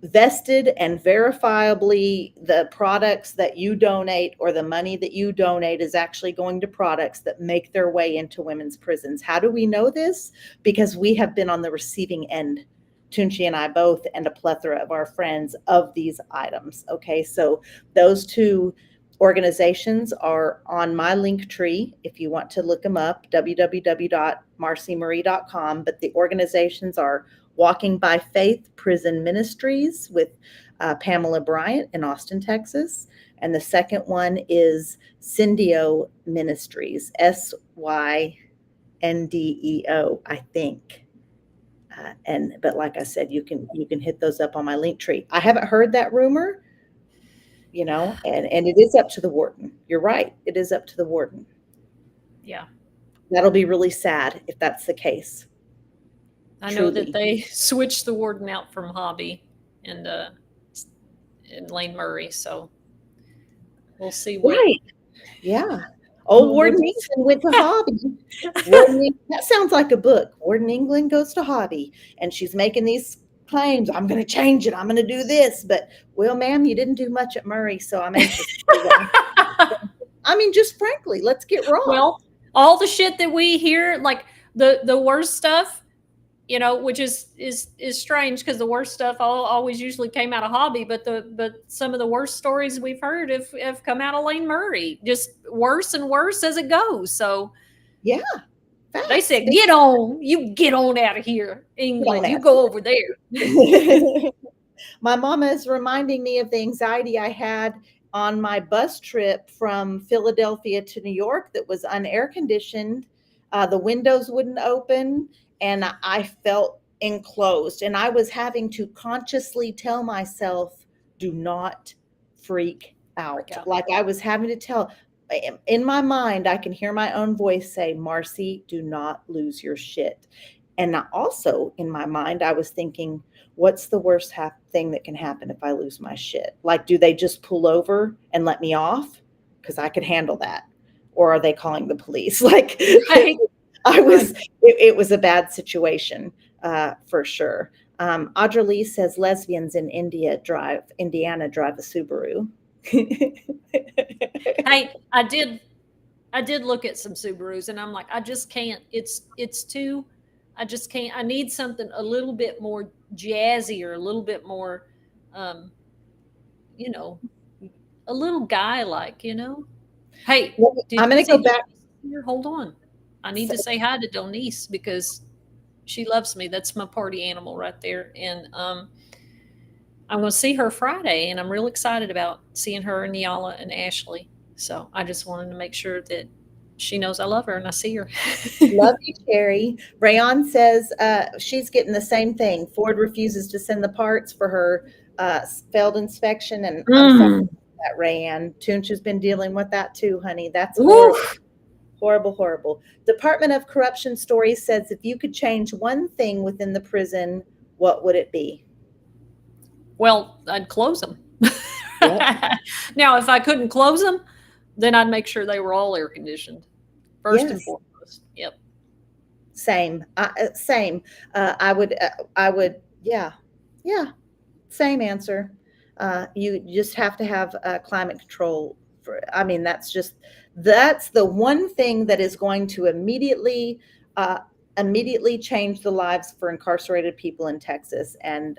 vested and verifiably the products that you donate, or the money that you donate, is actually going to products that make their way into women's prisons. How do we know this? Because we have been on the receiving end, Toonchi and I both, and a plethora of our friends, of these items. Okay, so those two organizations are on my link tree if you want to look them up, www.marcimarie.com. But the organizations are Walking by Faith Prison Ministries with Pamela Bryant in Austin, Texas. And the second one is Syndio Ministries, SYNDEO, I think. But like I said, you can hit those up on my link tree. I haven't heard that rumor, and it is up to the warden. You're right. It is up to the warden. Yeah. That'll be really sad if that's the case. I know that Truly. they switched the warden out from Hobby and Lane Murray, so we'll see what. Right. Yeah. Oh, Warden England went to hobby. That sounds like a book. Warden England goes to hobby, and she's making these claims. I'm going to change it. I'm going to do this. But, well, ma'am, you didn't do much at Murray, so I'm anxious to see that. I mean, just frankly, let's get raw. Well, all the shit that we hear, like the worst stuff, you know, which is strange because the worst stuff always usually came out of hobby, but some of the worst stories we've heard have come out of Lane Murray, just worse and worse as it goes. So yeah, facts. They said, get on out of here, England. You go over there. My mama is reminding me of the anxiety I had on my bus trip from Philadelphia to New York that was unair conditioned. The windows wouldn't open, and I felt enclosed. And I was having to consciously tell myself, do not freak out. Like I was having to tell, in my mind, I can hear my own voice say, Marci, do not lose your shit. And also in my mind, I was thinking, what's the worst thing that can happen if I lose my shit? Like, do they just pull over and let me off? Because I could handle that. Or are they calling the police? Like, it was a bad situation for sure. Audra Lee says lesbians in Indiana drive a Subaru. Hey, I did look at some Subarus, and I'm like, I just can't. It's too. I just can't. I need something a little bit more jazzy or a little bit more, you know, a little guy like, you know. Hey, I'm going to go back. Here? Hold on. I need to say hi to Denise because she loves me. That's my party animal right there. And I'm going to see her Friday, and I'm real excited about seeing her and Nyala and Ashley. So I just wanted to make sure that she knows I love her and I see her. Love you, Cherry. Rayon says she's getting the same thing. Ford refuses to send the parts for her failed inspection. And I'm sorry about that, Rayanne. Toonchi's been dealing with that too, honey. That's horrible. Horrible, horrible. Department of Corruption Story says if you could change one thing within the prison, what would it be? Well, I'd close them. Yep. Now, if I couldn't close them, then I'd make sure they were all air conditioned. First and foremost. Yep. Same. Same. I would. Yeah. Same answer. You just have to have climate control. That's the one thing that is going to immediately change the lives for incarcerated people in Texas and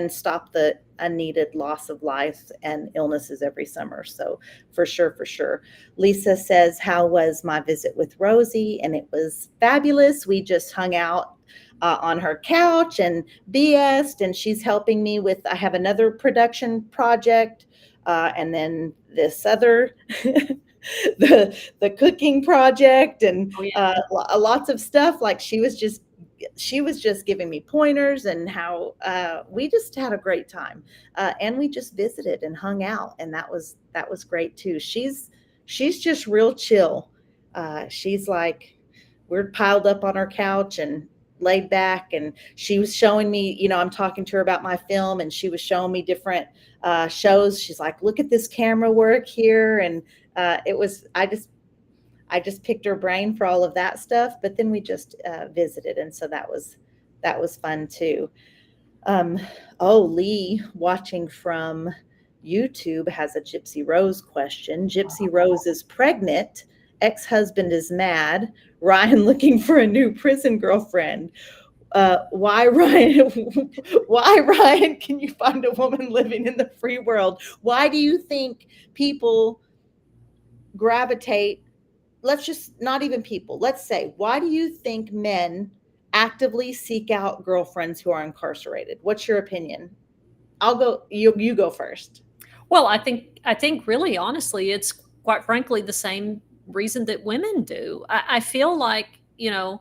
stop the unneeded loss of life and illnesses every summer. So for sure. Lisa says, how was my visit with Rosie? And it was fabulous. We just hung out on her couch and BS'd, and she's helping me with, I have another production project, and then this other, the cooking project, and lots of stuff. Like she was just giving me pointers and how we just had a great time, and we just visited and hung out, and that was great too. She's just real chill. She's like, we're piled up on our couch and laid back, and she was showing me, I'm talking to her about my film, and she was showing me different shows. She's like, look at this camera work here, and I just picked her brain for all of that stuff, but then we just visited, and so that was fun too. Lee, watching from YouTube, has a Gypsy Rose question. Gypsy Rose is pregnant. Ex-husband is mad. Ryan looking for a new prison girlfriend. Why, Ryan? Why, Ryan? Can you find a woman living in the free world? Why do you think people gravitate? Let's just not even people. Let's say, why do you think men actively seek out girlfriends who are incarcerated? What's your opinion? I'll go. You go first. Well, I think really, honestly, it's quite frankly the same reason that women do. I feel like, they're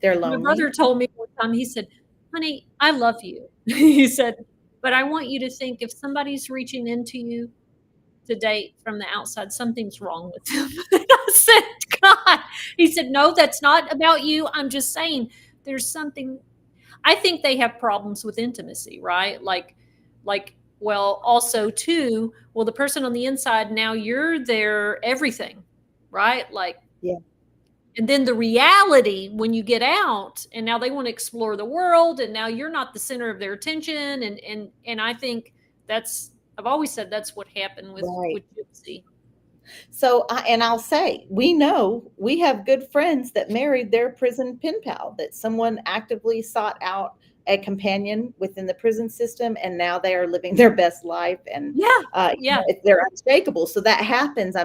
lonely. My brother told me one time, he said, honey, I love you. He said, but I want you to think if somebody's reaching into you to date from the outside, something's wrong with them. I said, God. He said, no, that's not about you. I'm just saying there's something. I think they have problems with intimacy, right? Like Well, also too, well, the person on the inside, now you're their everything, right? Like, Yeah. and then the reality when you get out and now they want to explore the world and now you're not the center of their attention. And I think I've always said that's what happened Right. with Gypsy. So, and I'll say, we know we have good friends that married their prison pen pal, that someone actively sought out a companion within the prison system, and now they are living their best life, and Yeah. you know, Yeah. they're unshakable. So that happens.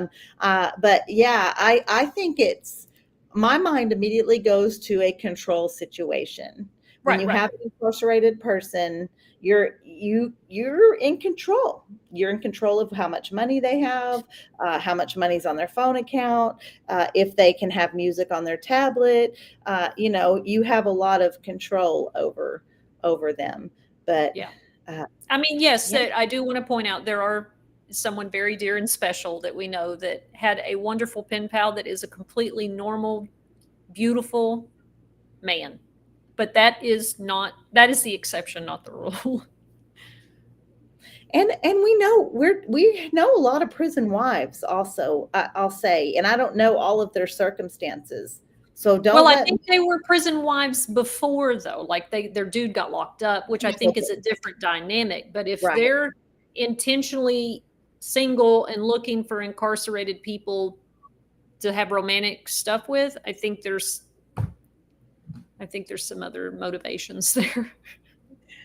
But yeah, I think it's my mind immediately goes to a control situation. When Right. you Right. have an incarcerated person, you're in control. You're in control of how much money they have, how much money's on their phone account, if they can have music on their tablet. You know, you have a lot of control over them. But Yeah. uh, I mean, yes, yeah, I do want to point out there are someone very dear and special that we know that had a wonderful pen pal that is a completely normal, beautiful man. But that is the exception, not the rule. and we know a lot of prison wives also. I'll say, and I don't know all of their circumstances. So Well, don't I let me. think they were prison wives before though. Like their dude got locked up, which I think is a different dynamic. But if Right. they're intentionally single and looking for incarcerated people to have romantic stuff with, I think there's some other motivations there.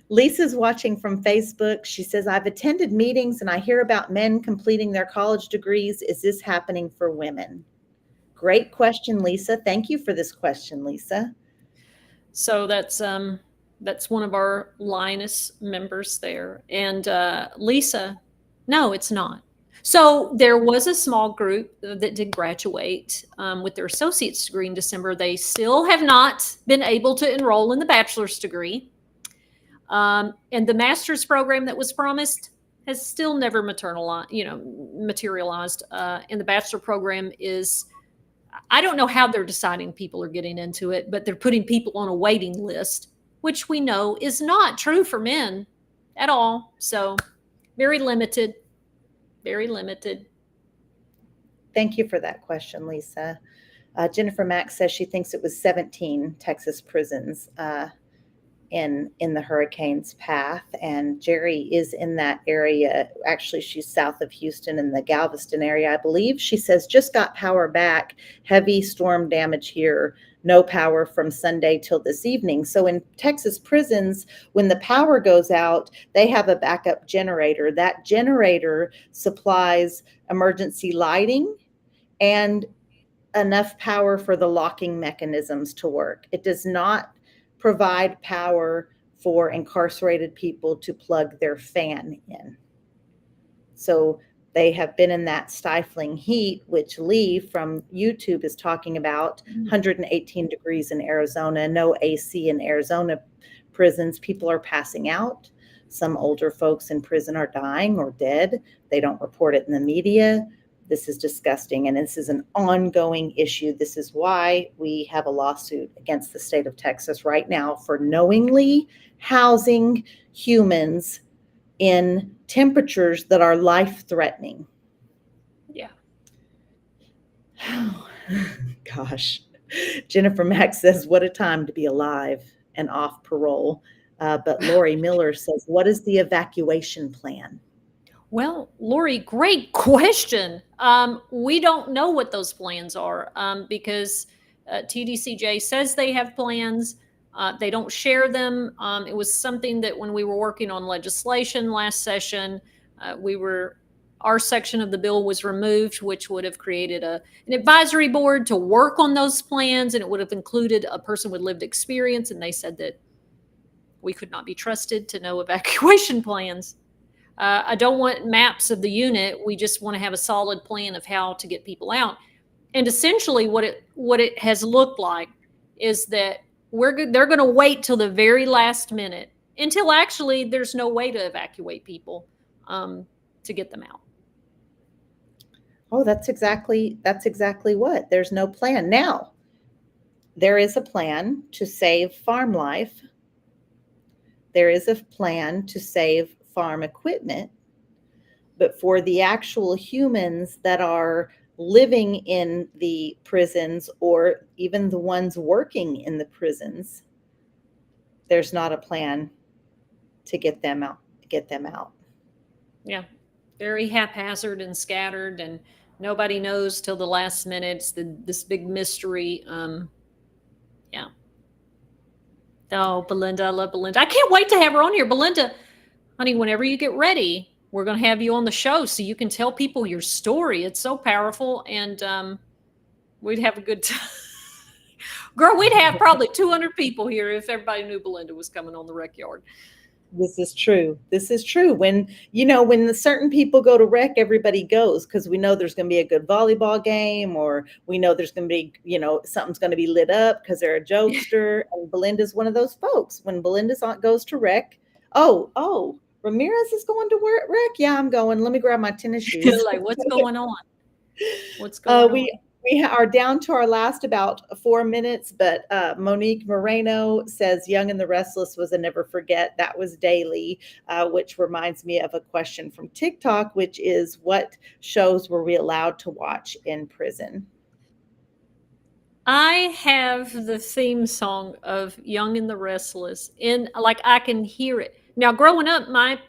Lisa's watching from Facebook. She says, I've attended meetings and I hear about men completing their college degrees. Is this happening for women? Great question, Lisa. Thank you for this question, Lisa. So that's one of our Linus members there. And Lisa, no, it's not. So there was a small group that did graduate with their associate's degree in December. They still have not been able to enroll in the bachelor's degree. And the master's program that was promised has still never materialized. And the bachelor program is, I don't know how they're deciding people are getting into it, but they're putting people on a waiting list, which we know is not true for men at all. So very limited, very limited. Thank you for that question, Lisa. Jennifer Mack says she thinks it was 17 Texas prisons in the hurricane's path, and Jerry is in that area. Actually, she's south of Houston in the Galveston area, I believe. She says just got power back, heavy storm damage here, no power from Sunday till this evening. So in Texas prisons, when the power goes out, they have a backup generator. That generator supplies emergency lighting and enough power for the locking mechanisms to work. It does not provide power for incarcerated people to plug their fan in. So they have been in that stifling heat, which Lee from YouTube is talking about. 118 degrees in Arizona, no AC in Arizona prisons. People are passing out. Some older folks in prison are dying or dead. They don't report it in the media. This is disgusting, and this is an ongoing issue. This is why we have a lawsuit against the state of Texas right now for knowingly housing humans in temperatures that are life-threatening. Yeah. Oh, gosh. Jennifer Mack says, what a time to be alive and off parole. But Lori Miller says, what is the evacuation plan? Well, Lori, great question. We don't know what those plans are because TDCJ says they have plans. They don't share them. It was something that when we were working on legislation last session, our section of the bill was removed, which would have created an advisory board to work on those plans, and it would have included a person with lived experience. And they said that we could not be trusted to know evacuation plans. I don't want maps of the unit. We just want to have a solid plan of how to get people out. And essentially, what it has looked like is that they're going to wait till the very last minute until actually there's no way to evacuate people to get them out. Oh, that's exactly what. There's no plan. Now, there is a plan to save farm life. There is a plan to save farm equipment, but for the actual humans that are living in the prisons or even the ones working in the prisons, there's not a plan to get them out. Yeah. Very haphazard and scattered, and nobody knows till the last minute. It's this big mystery. Yeah. Oh, Belinda, I love Belinda. I can't wait to have her on here. Belinda, honey, whenever you get ready, we're going to have you on the show so you can tell people your story. It's so powerful, and we'd have a good time. Girl, we'd have probably 200 people here if everybody knew Belinda was coming on the rec yard. This is true. This is true. When the certain people go to rec, everybody goes because we know there's going to be a good volleyball game, or we know there's going to be, something's going to be lit up because they're a jokester. And Belinda's one of those folks. When Belinda's goes to rec, oh, Ramirez is going to rec. Yeah, I'm going. Let me grab my tennis shoes. Like, what's going on? What's going on? We are down to our last about 4 minutes, but Monique Moreno says Young and the Restless was a never forget. That was daily, which reminds me of a question from TikTok, which is, what shows were we allowed to watch in prison? I have the theme song of Young and the Restless I can hear it. Now, growing up, my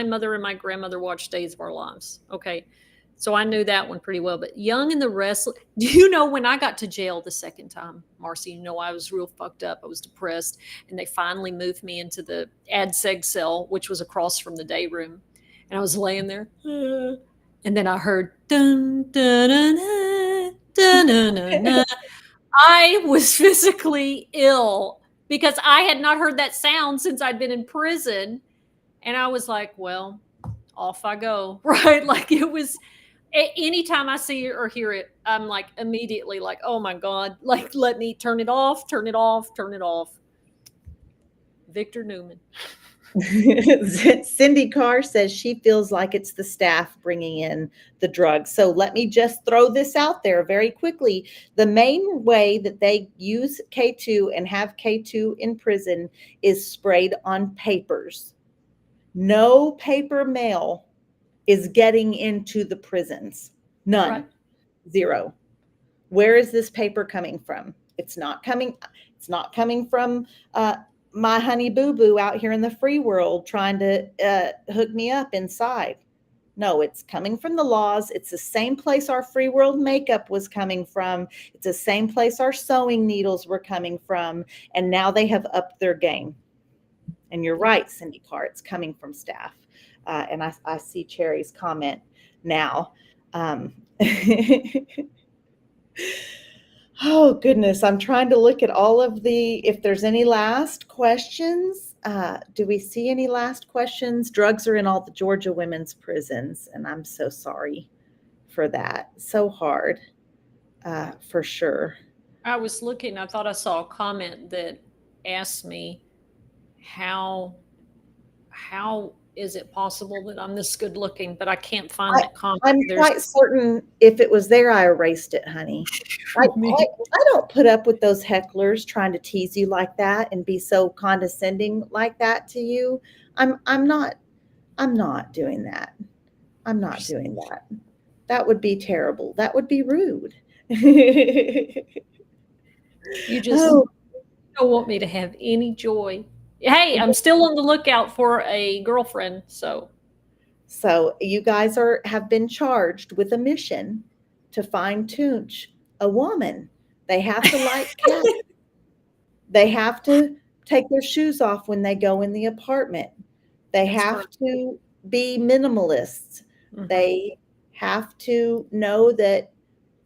mother and my grandmother watched Days of Our Lives. Okay. So I knew that one pretty well. But Young and the Restless, do you know when I got to jail the second time, Marci, I was real fucked up. I was depressed. And they finally moved me into the ADSEG cell, which was across from the day room. And I was laying there. And then I heard, dun, dun, dun, dun, dun, dun, dun, dun. I was physically ill because I had not heard that sound since I'd been in prison. And I was like, well, off I go. Right? Like, it was... Anytime I see it or hear it, I'm like immediately like, oh my God, like, let me turn it off, turn it off, turn it off. Victor Newman. Cindy Carr says she feels like it's the staff bringing in the drugs. So let me just throw this out there very quickly. The main way that they use K2 and have K2 in prison is sprayed on papers. No paper mail is getting into the prisons. None. Right. Zero. Where is this paper coming from? It's not coming from my honey boo boo out here in the free world trying to hook me up inside. No, it's coming from the laws. It's the same place our free world makeup was coming from. It's the same place our sewing needles were coming from. And now they have upped their game. And you're right, Cindy Carr, it's coming from staff. And I see Cherry's comment now. Oh, goodness. I'm trying to look at all of if there's any last questions. Do we see any last questions? Drugs are in all the Georgia women's prisons, and I'm so sorry for that. So hard, for sure. I was looking, I thought I saw a comment that asked me, how is it possible that I'm this good looking? But I can't find that comment. I'm quite certain if it was there, I erased it, honey. I don't put up with those hecklers trying to tease you like that and be so condescending like that to you. I'm not doing that. I'm not doing that. That would be terrible. That would be rude. You just don't want me to have any joy. Hey, I'm still on the lookout for a girlfriend. So you guys have been charged with a mission to find Toonch a woman. They have to like cats. They have to take their shoes off when they go in the apartment. They have to be minimalists. Mm-hmm. They have to know that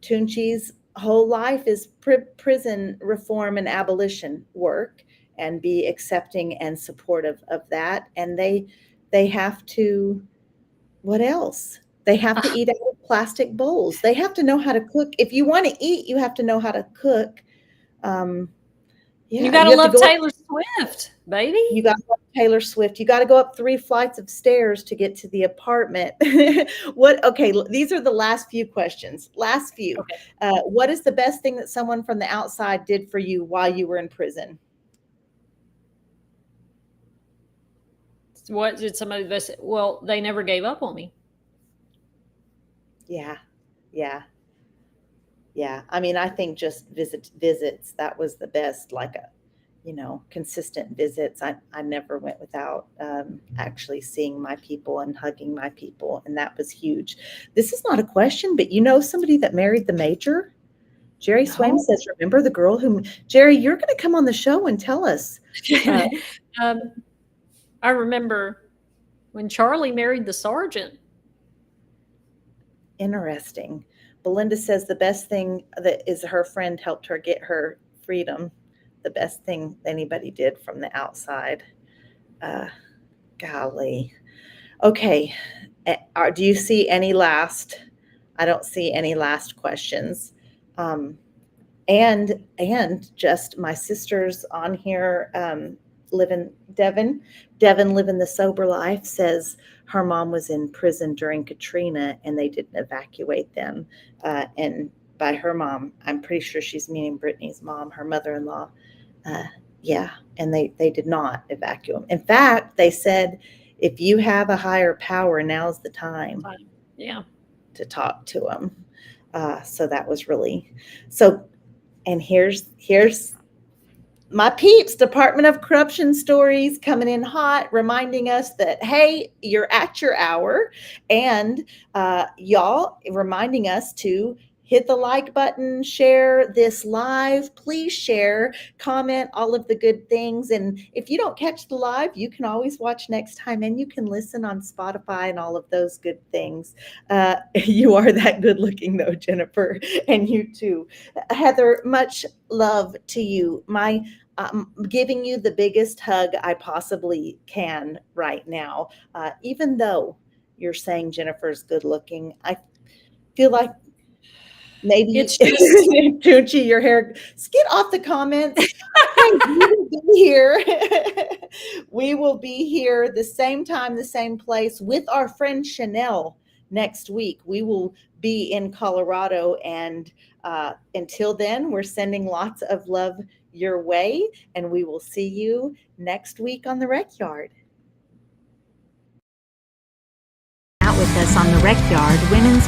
Toonchi's whole life is prison reform and abolition work, and be accepting and supportive of that. And they have to, what else? They have to eat out of plastic bowls. They have to know how to cook. If you want to eat, you have to know how to cook. You got to love Taylor Swift, baby. You got to love Taylor Swift. You got to go up 3 flights of stairs to get to the apartment. Okay, these are the last few questions. Last few. Okay. What is the best thing that someone from the outside did for you while you were in prison? What did somebody say? Well, they never gave up on me. Yeah. Yeah. Yeah. I mean, I think just visits, that was the best, like a, consistent visits. I never went without actually seeing my people and hugging my people. And that was huge. This is not a question, but somebody that married the major? Jerry Swaim No. says, remember the girl who, Jerry, you're going to come on the show and tell us. I remember when Charlie married the sergeant. Interesting. Belinda says the best thing that is her friend helped her get her freedom. The best thing anybody did from the outside. Golly. Okay. Do you see any last? I don't see any last questions. And just my sister's on here, living Devin living the sober life, says her mom was in prison during Katrina and they didn't evacuate them. And by her mom, I'm pretty sure she's meaning Brittany's mom, her mother-in-law. Yeah, and they did not evacuate them. In fact, they said, if you have a higher power, now's the time. Yeah. To talk to them. So that was really so. And here's my peeps, Department of Corruption stories coming in hot, reminding us that, hey, you're at your hour. And y'all reminding us to hit the like button, share this live. Please share, comment all of the good things. And if you don't catch the live, you can always watch next time, and you can listen on Spotify and all of those good things. You are that good looking, though, Jennifer, and you too. Heather, much love to you. I'm giving you the biggest hug I possibly can right now. Even though you're saying Jennifer's good looking, I feel like maybe It's just Toonchi, your hair. Get off the comments. Okay, we will be here. We will be here the same time, the same place with our friend Chanel next week. We will be in Colorado, and until then, we're sending lots of love your way, and we will see you next week on the Rec Yard. Out with us on the Rec Yard Women's